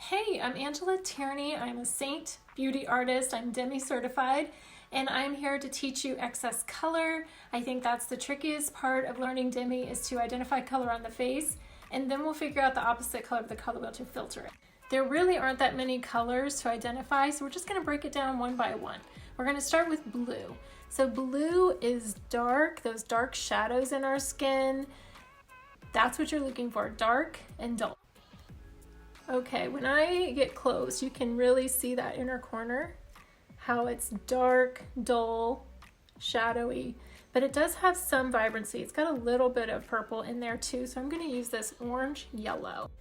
Hey, I'm Angela Tierney. I'm a Saint beauty artist. I'm Demi certified, and I'm here to teach you excess color. I think that's the trickiest part of learning Demi is to identify color on the face, and then we'll figure out the opposite color of the color wheel to filter it. There really aren't that many colors to identify, so we're just going to break it down one by one. We're going to start with blue. So blue is dark, those dark shadows in our skin. That's what you're looking for, dark and dull. Okay, when I get close, you can really see that inner corner, how it's dark, dull, shadowy, but it does have some vibrancy. It's got a little bit of purple in there too, so I'm going to use this orange yellow.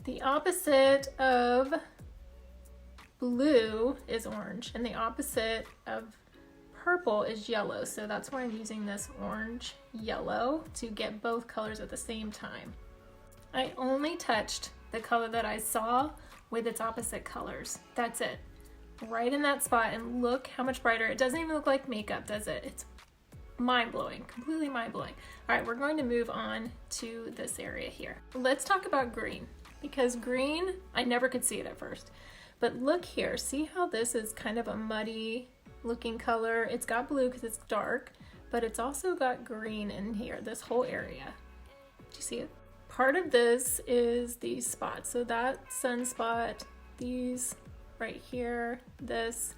The opposite of blue is orange, and the opposite of purple is yellow, so that's why I'm using this orange yellow to get both colors at the same time. I only touched the color that I saw with its opposite colors. That's it. Right in that spot, and look how much brighter. It doesn't even look like makeup, does it? It's mind-blowing, completely mind-blowing. All right, we're going to move on to this area here. Let's talk about green, because green, I never could see it at first. But look here, see how this is kind of a muddy looking color? It's got blue because it's dark, but it's also got green in here, this whole area. Do you see it? Part of this is these spots. So that sunspot, these right here, this,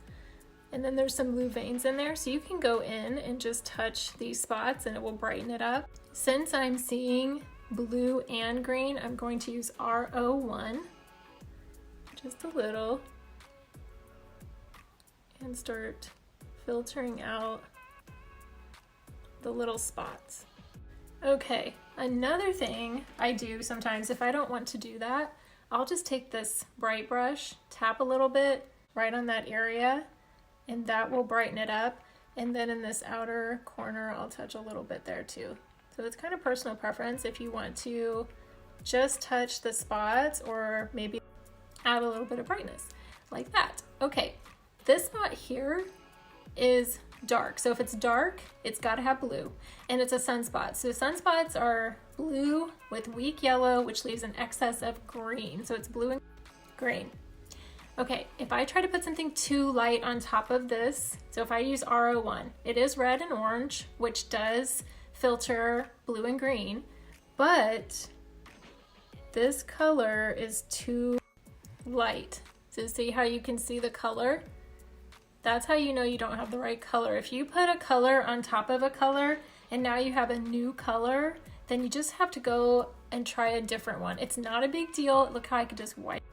and then there's some blue veins in there. So you can go in and just touch these spots and it will brighten it up. Since I'm seeing blue and green, I'm going to use R01, just a little, and start filtering out the little spots. Okay, another thing I do sometimes, if I don't want to do that, I'll just take this bright brush, tap a little bit right on that area, and that will brighten it up. And then in this outer corner, I'll touch a little bit there too. So it's kind of personal preference if you want to just touch the spots or maybe add a little bit of brightness like that. Okay, this spot here is dark. So if it's dark, it's got to have blue, and it's a sunspot. So sunspots are blue with weak yellow, which leaves an excess of green. So it's blue and green. Okay, if I try to put something too light on top of this, so if I use R01, it is red and orange, which does filter blue and green, but this color is too light. So see how you can see the color? That's how you know you don't have the right color. If you put a color on top of a color and now you have a new color, then you just have to go and try a different one. It's not a big deal. Look how I could just wipe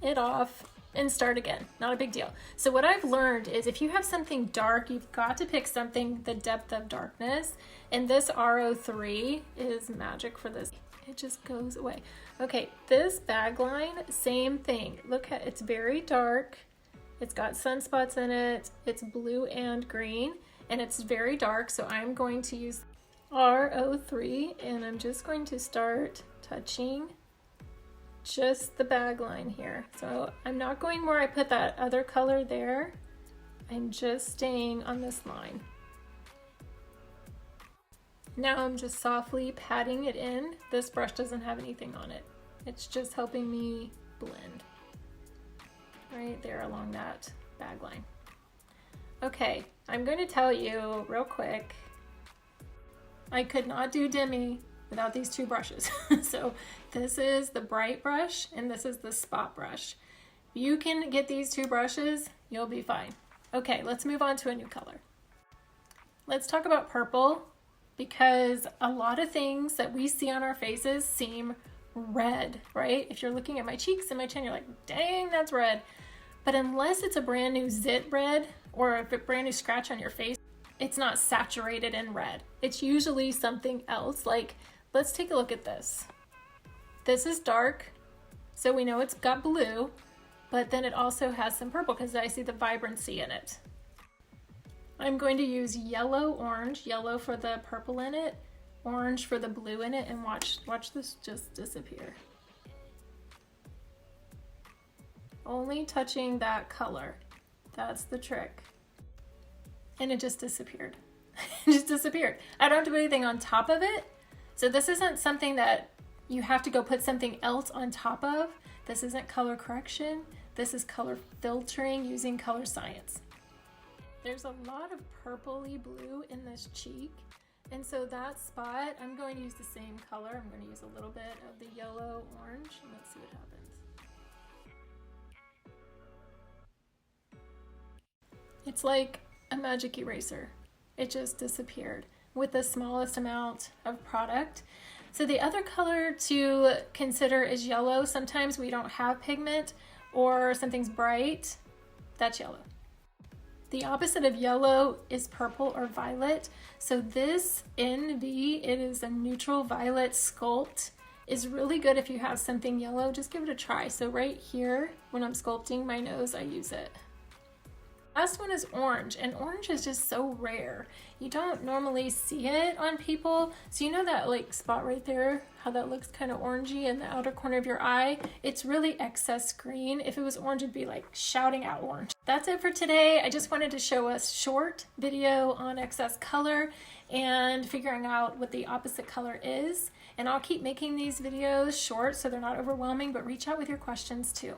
it off and start again. Not a big deal. So what I've learned is if you have something dark, you've got to pick something the depth of darkness. And this R03 is magic for this. It just goes away. Okay, this bag line, same thing. Look at, it's very dark. It's got sunspots in it, it's blue and green, and it's very dark, so I'm going to use R03, and I'm just going to start touching just the bag line here. So I'm not going where I put that other color there, I'm just staying on this line. Now I'm just softly patting it in. This brush doesn't have anything on it. It's just helping me blend. Right there along that bag line. Okay, I'm going to tell you real quick, I could not do Demi without these two brushes. So this is the bright brush and this is the spot brush. You can get these two brushes, you'll be fine. Okay, let's move on to a new color. Let's talk about purple, because a lot of things that we see on our faces seem red, right? If you're looking at my cheeks and my chin, you're like, dang, that's red. But unless it's a brand new zit red or a brand new scratch on your face, it's not saturated in red. It's usually something else. Like, let's take a look at this. This is dark, so we know it's got blue, but then it also has some purple because I see the vibrancy in it. I'm going to use yellow, orange, yellow for the purple in it, orange for the blue in it, and watch this just disappear. Only touching that color. That's the trick. And it just disappeared. It just disappeared. I don't have to put anything on top of it. So this isn't something that you have to go put something else on top of. This isn't color correction. This is color filtering using color science. There's a lot of purpley blue in this cheek. And so that spot, I'm going to use the same color. I'm going to use a little bit of the yellow orange and let's see what happens. It's like a magic eraser. It just disappeared with the smallest amount of product. So the other color to consider is yellow. Sometimes we don't have pigment or something's bright, that's yellow. The opposite of yellow is purple or violet. So this NV, it is a neutral violet sculpt, is really good if you have something yellow. Just give it a try. So right here, when I'm sculpting my nose, I use it. Last one is orange, and orange is just so rare. You don't normally see it on people. So you know that like spot right there, how that looks kind of orangey in the outer corner of your eye? It's really excess green. If it was orange, it'd be like shouting out orange. That's it for today. I just wanted to show a short video on excess color and figuring out what the opposite color is. And I'll keep making these videos short so they're not overwhelming, but reach out with your questions too.